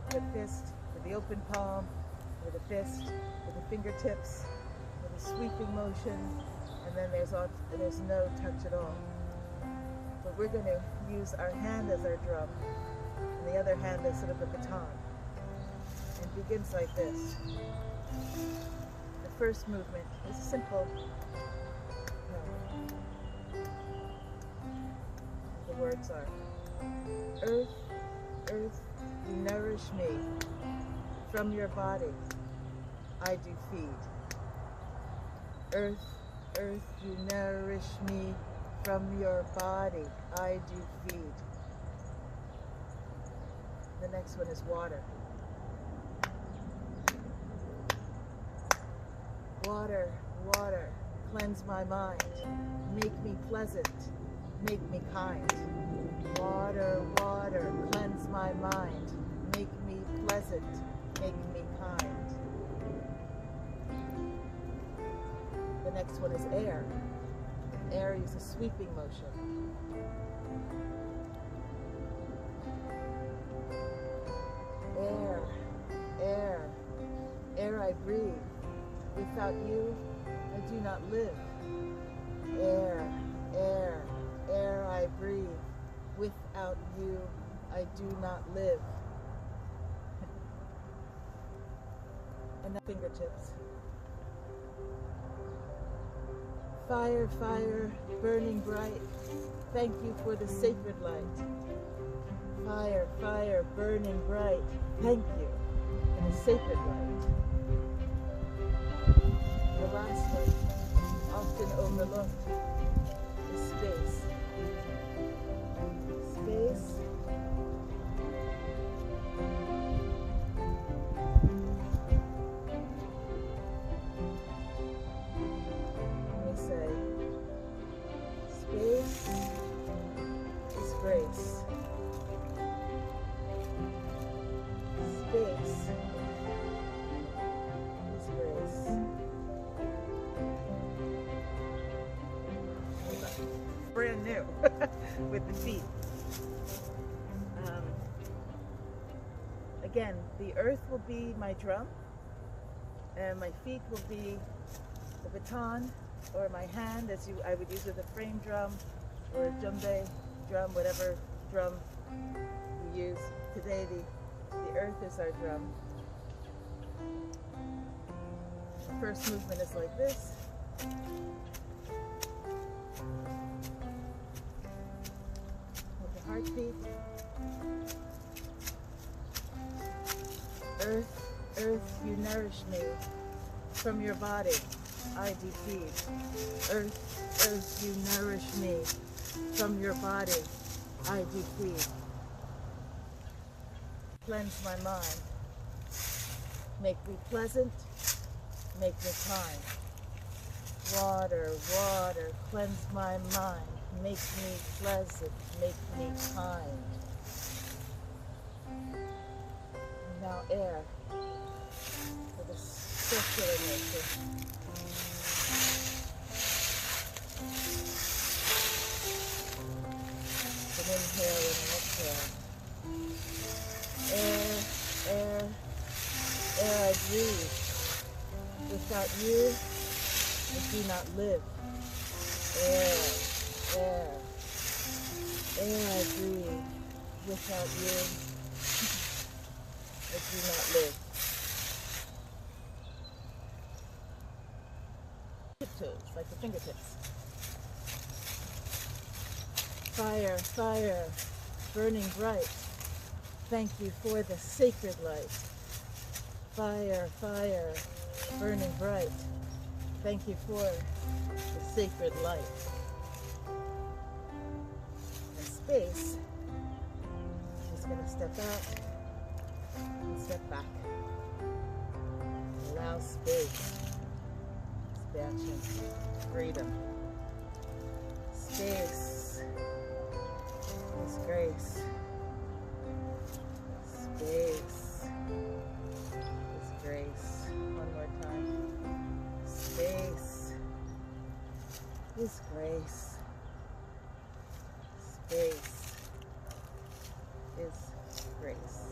the fist, with the open palm, with the fist, with the fingertips, with a sweeping motion, and then there's no touch at all. But we're going to use our hand as our drum, and the other hand as sort of a baton. And it begins like this. The first movement is simple. The words are, earth, earth, you nourish me. From your body, I do feed. Earth, earth, you nourish me. From your body, I do feed. The next one is water. Water, water, cleanse my mind. Make me pleasant. Make me kind. Water, water, cleanse my mind. Make me pleasant. Make me kind. The next one is air. Air is a sweeping motion. Air, air, air I breathe. Without you, I do not live. Air, air, air I breathe. Without you, I do not live. And the fingertips. Fire, fire, burning bright. Thank you for the sacred light. Fire, fire, burning bright. Thank you for the sacred light. The last one, often overlooked, is space. Space. We say, space is grace. Space is grace. Brand new with the feet. Again, the earth will be my drum, and my feet will be the baton, or my hand, as I would use with a frame drum or a djembe drum, whatever drum you use. Today, the earth is our drum. The first movement is like this. With the heartbeat. Earth, earth, you nourish me. From your body, I do feed. Earth, earth, you nourish me. From your body, I do feed. Cleanse my mind. Make me pleasant. Make me kind. Water, water, cleanse my mind. Make me pleasant. Make me kind. Now air for the circular motion. An inhale and an exhale. Air, air, air I breathe. Without you, I do not live. Air, air, air I breathe. Without you, I do not live. Tiptoes, like the fingertips. Fire, fire, burning bright. Thank you for the sacred light. Fire, fire, burning bright. Thank you for the sacred light. And space, just going to step out and step back. Allow space, expansion, freedom. Space is grace. Space is grace. One more time. Space is grace. Space is grace.